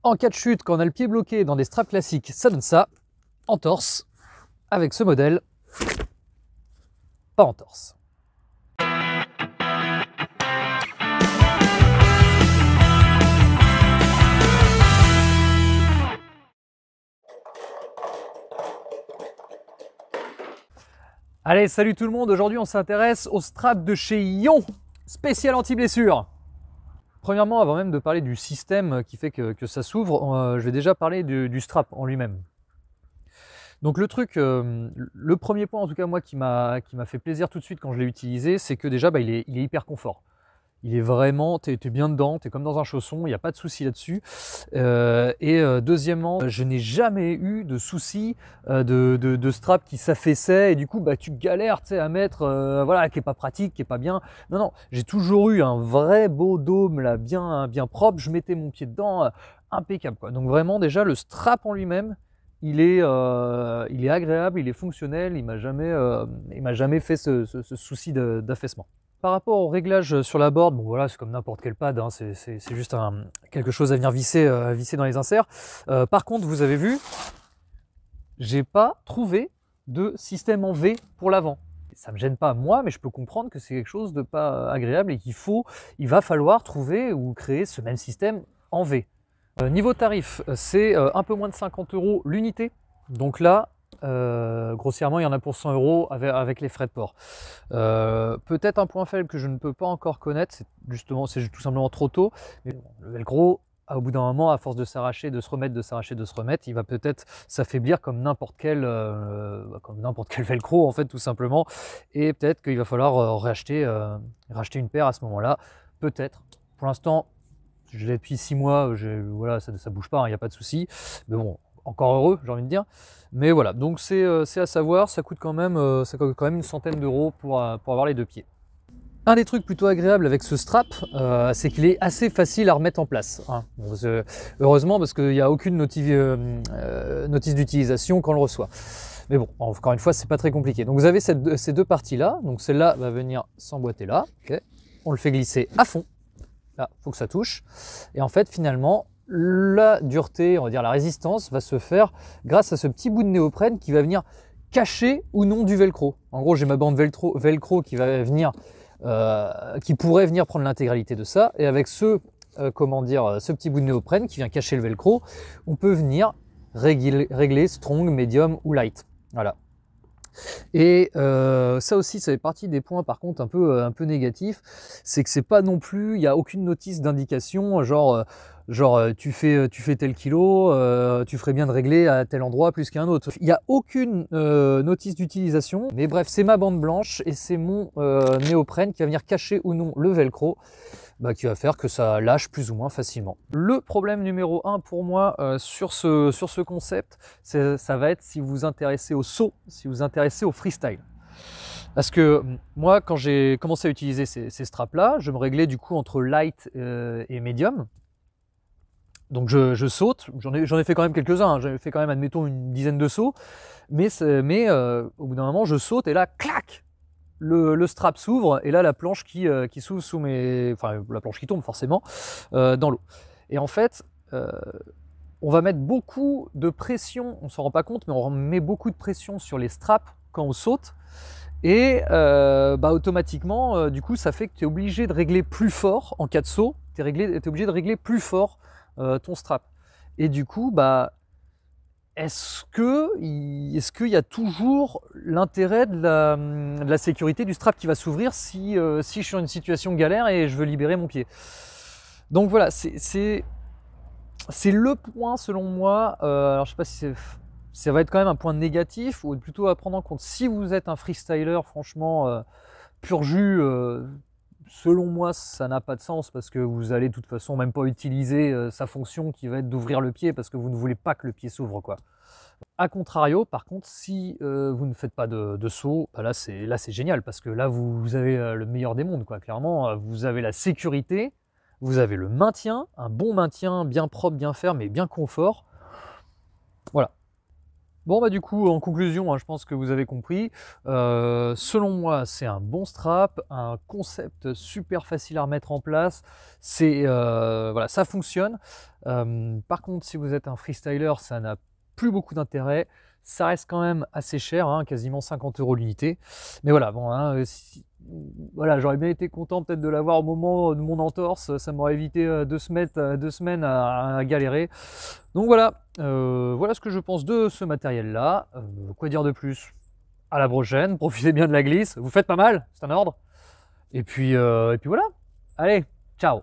En cas de chute, quand on a le pied bloqué dans des straps classiques, ça donne ça. En torse, avec ce modèle, pas en torse. Allez, salut tout le monde, aujourd'hui on s'intéresse au strap de chez Yon, spécial anti-blessure. Premièrement, avant même de parler du système qui fait que ça s'ouvre, je vais déjà parler du strap en lui-même. Donc le truc, le premier point en tout cas moi qui m'a fait plaisir tout de suite quand je l'ai utilisé, c'est que déjà il est hyper confort. Il est vraiment, t'es bien dedans, t'es comme dans un chausson, il n'y a pas de souci là-dessus. Deuxièmement, je n'ai jamais eu de souci de strap qui s'affaissait et du coup tu galères à mettre, voilà, qui est pas pratique, qui est pas bien. Non, non, j'ai toujours eu un vrai beau dôme là, bien propre, je mettais mon pied dedans, impeccable quoi. Donc vraiment déjà le strap en lui-même, il est agréable, il est fonctionnel, il m'a jamais fait ce souci d'affaissement. Par rapport au réglage sur la board, bon voilà, c'est comme n'importe quel pad, hein, c'est juste quelque chose à venir visser dans les inserts. Par contre, vous avez vu, j'ai pas trouvé de système en V pour l'avant. Ça me gêne pas moi, mais je peux comprendre que c'est quelque chose de pas agréable et il va falloir trouver ou créer ce même système en V. Niveau tarif, c'est un peu moins de 50 € l'unité. Donc là, grossièrement, il y en a pour 100 € avec les frais de port. Peut-être un point faible que je ne peux pas encore connaître, c'est tout simplement trop tôt. Mais bon, le velcro, au bout d'un moment, à force de s'arracher, de se remettre, il va peut-être s'affaiblir comme n'importe quel velcro en fait, tout simplement. Et peut-être qu'il va falloir racheter une paire à ce moment-là. Peut-être. Pour l'instant, je l'ai depuis 6 mois, voilà, ça bouge pas, il n'y a pas de souci. Mais bon, encore heureux, j'ai envie de dire. Mais voilà, donc c'est à savoir, ça coûte quand même une centaine d'euros pour avoir les deux pieds. Un des trucs plutôt agréables avec ce strap, c'est qu'il est assez facile à remettre en place. Hein. Bon, heureusement, parce qu'il n'y a aucune notice d'utilisation quand on le reçoit. Mais bon, encore une fois, c'est pas très compliqué. Donc vous avez ces deux parties-là. Donc celle-là va venir s'emboîter là. Okay. On le fait glisser à fond. Là, il faut que ça touche. Et en fait, finalement, la dureté, on va dire la résistance, va se faire grâce à ce petit bout de néoprène qui va venir cacher ou non du velcro. En gros, j'ai ma bande velcro qui va venir, qui pourrait venir prendre l'intégralité de ça. Et avec ce petit bout de néoprène qui vient cacher le velcro, on peut venir régler strong, medium ou light. Voilà. Et ça aussi, ça fait partie des points par contre un peu négatifs, c'est que c'est pas non plus, il n'y a aucune notice d'indication, genre tu fais tel kilo, tu ferais bien de régler à tel endroit plus qu'à un autre. Il n'y a aucune notice d'utilisation, mais bref, c'est ma bande blanche et c'est mon néoprène qui va venir cacher ou non le velcro. Qui va faire que ça lâche plus ou moins facilement. Le problème numéro 1 pour moi sur ce concept, ça va être si vous vous intéressez au saut, si vous vous intéressez au freestyle. Parce que moi, quand j'ai commencé à utiliser ces straps-là, je me réglais du coup entre light et medium. Donc je saute, j'en ai fait quand même quelques-uns, hein. J'avais fait quand même, admettons, une dizaine de sauts, mais au bout d'un moment, je saute et là, clac, le strap s'ouvre et là la planche qui s'ouvre la planche qui tombe forcément dans l'eau. Et en fait, on va mettre beaucoup de pression, on s'en rend pas compte, mais on met beaucoup de pression sur les straps quand on saute. Et automatiquement, du coup, ça fait que tu es obligé de régler plus fort en cas de saut. Tu es obligé de régler plus fort ton strap. Et du coup, est-ce qu'il y a toujours l'intérêt de la sécurité du strap qui va s'ouvrir si je suis dans une situation galère et je veux libérer mon pied? Donc voilà, c'est le point selon moi. Alors je sais pas si ça va être quand même un point négatif ou plutôt à prendre en compte. Si vous êtes un freestyler, franchement, pur jus, selon moi, ça n'a pas de sens parce que vous allez de toute façon même pas utiliser sa fonction qui va être d'ouvrir le pied parce que vous ne voulez pas que le pied s'ouvre, quoi. A contrario, par contre, si vous ne faites pas de saut, là c'est génial parce que là vous avez le meilleur des mondes, quoi. Clairement, vous avez la sécurité, vous avez le maintien, un bon maintien bien propre, bien ferme et bien confort. Voilà. Bon bah du coup en conclusion, hein, je pense que vous avez compris. Selon moi, c'est un bon strap, un concept super facile à remettre en place. C'est voilà, ça fonctionne. Par contre, si vous êtes un freestyler, ça n'a plus beaucoup d'intérêt. Ça reste quand même assez cher, hein, quasiment 50 € l'unité. Mais voilà, bon, hein, voilà, j'aurais bien été content peut-être de l'avoir au moment de mon entorse. Ça m'aurait évité 2 semaines à galérer. Donc voilà, voilà ce que je pense de ce matériel-là. Quoi dire de plus? À la prochaine, profitez bien de la glisse. Vous faites pas mal, c'est un ordre. Et puis voilà. Allez, ciao!